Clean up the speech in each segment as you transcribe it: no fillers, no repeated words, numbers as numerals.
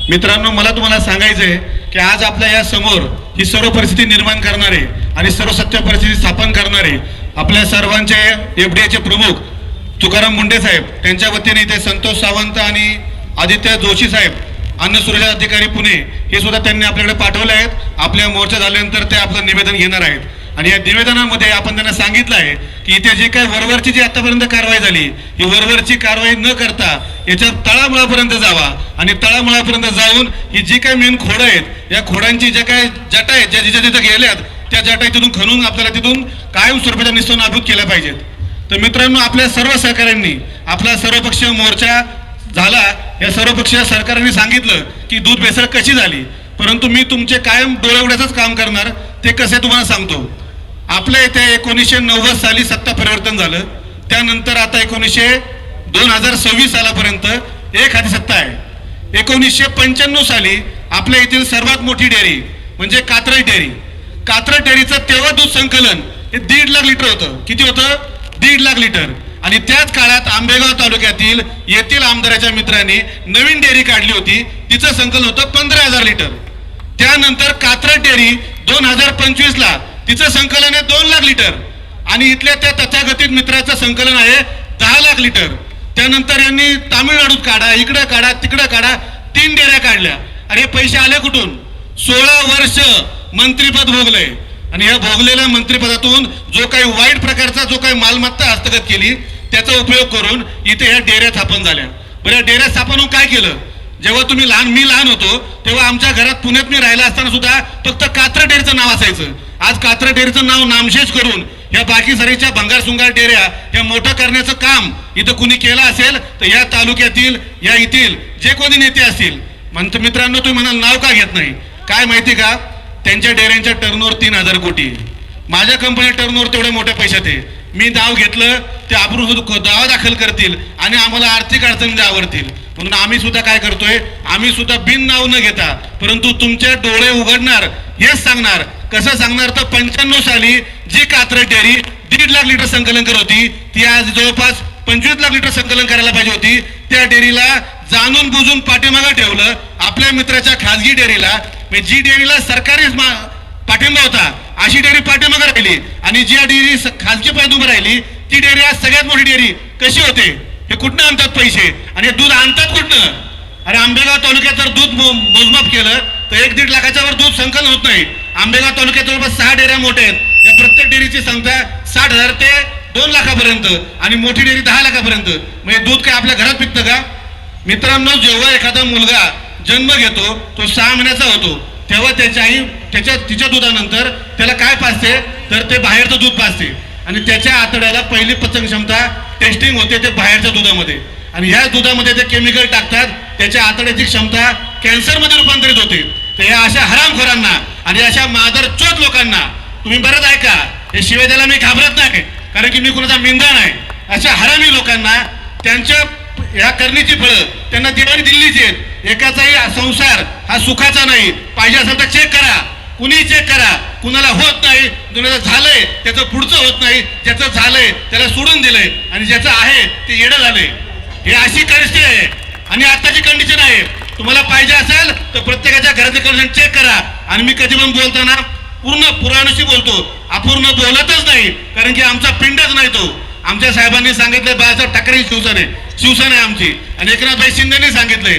मित्रांनो, मला तुम्हाला सांगायचं आहे की आज आपल्या या समोर ही सर्व परिस्थिती निर्माण करणारे आणि सर्व सत्य परिस्थिती स्थापन करणारे आपल्या सर्वांचे एफडीआयचे प्रमुख तुकाराम मुंडे साहेब, त्यांच्या वतीने इथे संतोष सावंत आणि आदित्य जोशी साहेब, अन्न सुरक्षा अधिकारी पुणे, हे सुद्धा त्यांनी आपल्याकडे पाठवले आहेत. आपल्या मोर्चा झाल्यानंतर ते आपलं निवेदन घेणार आहेत. आणि या निवेदनामध्ये आपण त्यांना सांगितलं आहे की इथे जे काही वरवरची जी आतापर्यंत कारवाई झाली, ही वरवरची कारवाई न करता याच्या तळामुळापर्यंत जावा आणि तळामुळापर्यंत जाऊन ही जी काही मेन खोडं आहेत, या खोडांची ज्या काही जटा आहेत, ज्या जिथे जिथे गेल्यात त्या जटा तिथून खणून आपल्याला तिथून कायमस्वरूपी निस्तानाबूत केल्या पाहिजेत. तर मित्रांनो, आपल्या सर्व सहकाऱ्यांनी आपला सर्वपक्षीय मोर्चा झाला. या सर्वपक्षीय सरकारने सांगितलं की दूध भेसळ कशी झाली, परंतु मी तुमचे कायम डोळ्यावरच काम करणार. ते कसे तुम्हाला सांगतो. आपल्या इथे 1990 साली सत्ता परिवर्तन झालं. त्यानंतर आता 2026 सालापर्यंत एक हाती सत्ता आहे. 1995 साली आपल्या येथील सर्वात मोठी डेअरी म्हणजे कात्रज डेअरी. कात्रज डेअरीचं तेव्हा दूध संकलन हे 1.5 लाख लिटर होतं. किती होतं? 1.5 लाख लिटर. आणि त्याच काळात आंबेगाव तालुक्यातील येथील आमदाराच्या मित्रांनी नवीन डेअरी काढली होती. तिचं संकलन होतं 15,000 लिटर. त्यानंतर कात्रज डेअरी 2025 ला तिचं संकलन आहे 2 लाख लिटर. आणि इथल्या त्या तथागतित मित्राचं संकलन आहे 10 लाख लिटर. त्यानंतर यांनी तामिळनाडूत काढा, इकडं काढा, तिकडं काढा, 3 डेअऱ्या काढल्या. आणि हे पैसे आले कुठून? 16 वर्ष मंत्रिपद भोगलंय. आणि या भोगलेल्या मंत्रिपदातून जो काही वाईट प्रकारचा जो काही मालमत्ता हस्तगत केली त्याचा उपयोग करून इथे ह्या डेअऱ्या स्थापन झाल्या. बरं, या डेअऱ्या स्थापन होऊन काय केलं? जेव्हा मी लहान होतो तेव्हा आमच्या घरात पुण्यात मी राहिला असताना सुद्धा फक्त कात्रज डेअरीचं नाव असायचं. आज कात्रज डेअरीचं नाव नामशेष करून या बाकी सारीच्या भंगारसुंगार डेअऱ्या ह्या मोठं करण्याचं काम इथं कुणी केलं असेल तर या तालुक्यातील या येथील जे कोणी नेते असतील. म्हणतो मित्रांनो, तुम्ही म्हणाल नाव का घेत नाही? काय माहिती का? त्यांच्या डेअऱ्यांच्या टर्नओव्हर 3,000 कोटी. माझ्या कंपनी टर्नओव्हर तेवढ्या मोठ्या पैशात आहे. मी नाव घेतलं ते आपण दावा दाखल करतील आणि आम्हाला आर्थिक अडचणी आवडतील. म्हणून आम्ही सुद्धा काय करतोय, आम्ही सुद्धा बिन नाव न घेता परंतु तुमचे डोळे उघडणार, हेच सांगणार. कसं सांगणार तर 95 साली जी कात्रज डेअरी 1.5 लाख लिटर संकलन करत होती ती आज जवळपास 25 लाख लिटर संकलन करायला पाहिजे होती. त्या डेअरीला जाणून बुजून पाठीमागं ठेवलं. आपल्या मित्राच्या खाजगी डेअरीला, जी डेअरीला सरकारी पाठिंबा होता अशी डेअरी पाठीमागं राहिली. आणि जी डेअरी खाजगी पाठिंबा राहिली ती डेअरी आज सगळ्यात मोठी डेअरी कशी होते? हे कुठनं आणतात पैसे आणि दूध आणतात कुठनं? अरे, आंबेगाव तालुक्यात जर दूध मोजमाप केलं तर 1-1.5 लाखाच्या वर दूध संकलन होत नाही. आंबेगाव तालुक्यात जवळपास 6 डेअऱ्या मोठ्या आहेत. या प्रत्येक डेअरीची संख्या 60,000 ते 2 लाखापर्यंत आणि मोठी डेअरी 10 लाखापर्यंत. म्हणजे दूध काय आपल्या घरात पिकतं का? मित्रांनो, जेव्हा एखादा मुलगा जन्म घेतो तो 6 महिन्याचा होतो तेव्हा त्याच्या आई तिच्या दुधानंतर त्याला काय पाजते तर ते बाहेरचं दूध पाजते. आणि त्याच्या आतड्याला पहिली पचन क्षमता टेस्टिंग होते ते बाहेरच्या दुधामध्ये. आणि ह्या दुधामध्ये ते केमिकल टाकतात. त्याच्या आतड्याची क्षमता कॅन्सरमध्ये रूपांतरित होते. तर या अशा हरामखोरांना आणि अशा मादरचोद लोकांना तुम्ही बरंच ऐका. हे शिवाय त्याला मी घाबरत नाही, कारण की मी कुणाचा मिंदा नाही. अशा हरामी लोकांना त्यांच्या या करणीची फळं त्यांना देवानी दिल्लीची आहेत. एकाचाही संसार हा सुखाचा नाही. पाहिजे असेल तर चेक करा, कुणी चेक करा. कुणाला होत नाही, कुणाला झालंय त्याचं पुढचं होत नाही. ज्याचं झालंय त्याला सोडून दिलंय आणि ज्याचं आहे ते येडं झालंय. हे अशी परिस्थिती आहे आणि आताची कंडिशन आहे. तुम्हाला पाहिजे असेल तर प्रत्येकाच्या घराचे कंडिशन चेक करा. आणि मी कधी पण बोलताना पूर्ण पुराणाशी बोलतो, अपूर्ण बोलतच नाही, कारण की आमचा पिंडच नाही तो. आमच्या साहेबांनी सांगितलंय बाळासाहेब ठाकरे शिवसेना आहे आमची. आणि एकनाथभाई शिंदेनी सांगितलंय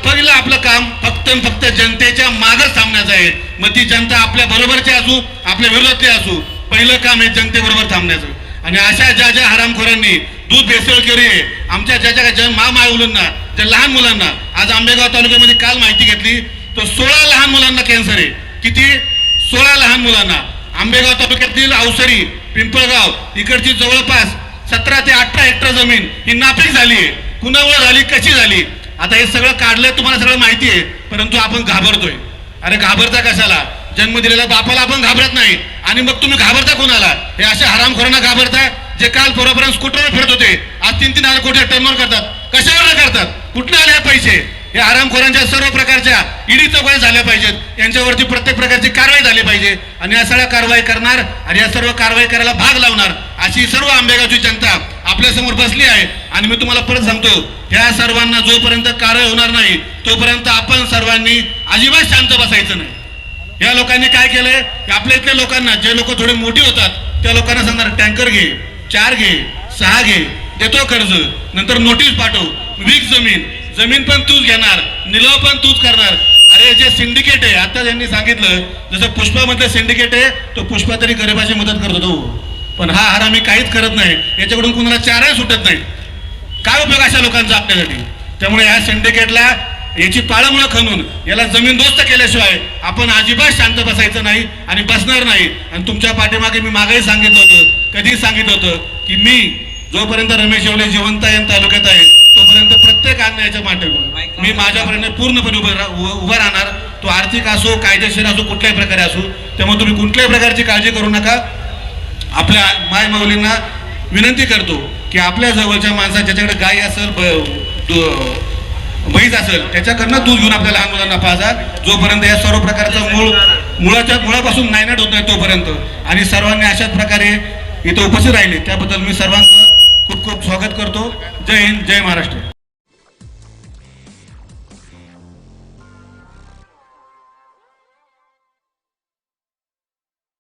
पहिलं आपलं काम फक्त जनतेच्या मागच थांबण्याचं आहे. मग ती जनता आपल्या बरोबरची असू आपल्या विरोधातली असू, पहिलं काम आहे जनतेबरोबर थांबण्याचं. आणि अशा ज्या हरामखोरांनी दूध भेसळ केली आहे आमच्या ज्या मायमुलांना, ज्या लहान मुलांना, आज आंबेगाव तालुक्यामध्ये काल माहिती घेतली तर 16 लहान मुलांना कॅन्सर आहे. किती? 16 लहान मुलांना. आंबेगाव तालुक्यातील अवसरी, पिंपळगाव इकडची जवळपास 17 ते 18 हेक्टर जमीन ही नापीक झाली आहे. कुणामुळे झाली, कशी झाली? आता हे सगळं काढलंय, तुम्हाला सगळं माहिती आहे, परंतु आपण घाबरतोय. अरे, घाबरता कशाला? जन्म दिलेल्या बापाला आपण घाबरत नाही आणि मग तुम्ही घाबरता कोणाला? हे अशा हरामखोरांना घाबरताय जे काल पोरापर्यंत स्कूटरवर फिरत होते, आज 3,000 कोटी टर्नओव्हर करतात. कशावर करतात? कुठले आले हे पैसे? हे हरामखोरांच्या सर्व प्रकारच्या ईडी चौकशी झाल्या पाहिजेत. यांच्यावरती प्रत्येक प्रकारची कारवाई झाली पाहिजे. आणि या सगळ्या कारवाई करणार आणि या सर्व कारवाई करायला भाग लावणार अशी सर्व आंबेगावची जनता आपल्या समोर बसली आहे. आणि मी तुम्हाला परत सांगतो, ह्या सर्वांना जोपर्यंत कारवाई होणार नाही तोपर्यंत आपण सर्वांनी अजिबात शांत बसायचं नाही. या लोकांनी काय केलंय, आपल्या इथल्या लोकांना, जे लोक थोडे मोठी होतात त्या लोकांना सांगणार टँकर घे, 4 घे, 6 घे, देतो कर्ज, नंतर नोटीस पाठव, विक जमीन पण तूच घेणार, निलाव पण तूच करणार. अरे जे सिंडिकेट आहे, आता त्यांनी सांगितलं जसं पुष्पामधलं सिंडिकेट आहे, तो पुष्पा तरी गरिबाची मदत करत होतो, पण हा हरामी काहीच करत नाही. याच्याकडून कुणाला 4 सुटत नाही. काय उपयोग अशा लोकांचा आपल्यासाठी? त्यामुळे ह्या सिंडिकेटला याची पाळंमुळं खणून याला जमीनदोस्त केल्याशिवाय आपण अजिबात शांत बसायचं नाही आणि बसणार नाही. आणि तुमच्या पाठीमागे मी मागेही सांगितलं होतं, कधीही सांगितलं होतं की मी जोपर्यंत रमेश येवले जिवंत आहे तालुक्यात आहे तोपर्यंत प्रत्येक अन्यायाच्या पाठीमागे मी माझ्यापर्यंत पूर्णपणे उभा राहणार. तो आर्थिक असो, कायदेशीर असो, कुठल्याही प्रकारे असो. त्यामुळे तुम्ही कुठल्याही प्रकारची काळजी करू नका. आपल्या माय माऊलींना विनंती करतो की आपल्या जवळच्या माणसा, ज्याच्याकडे गाय असेल, म्हैस असेल, त्याच्याकडनं दूध घेऊन आपल्या लहान मुलांना पाजा. जोपर्यंत या सर्व प्रकारचा मुळापासून नायनाट होत नाही तोपर्यंत. आणि सर्वांनी अशाच प्रकारे इथं उपस्थित राहिले त्याबद्दल मी सर्वांचं खूप खूप स्वागत करतो. जय हिंद, जय महाराष्ट्र.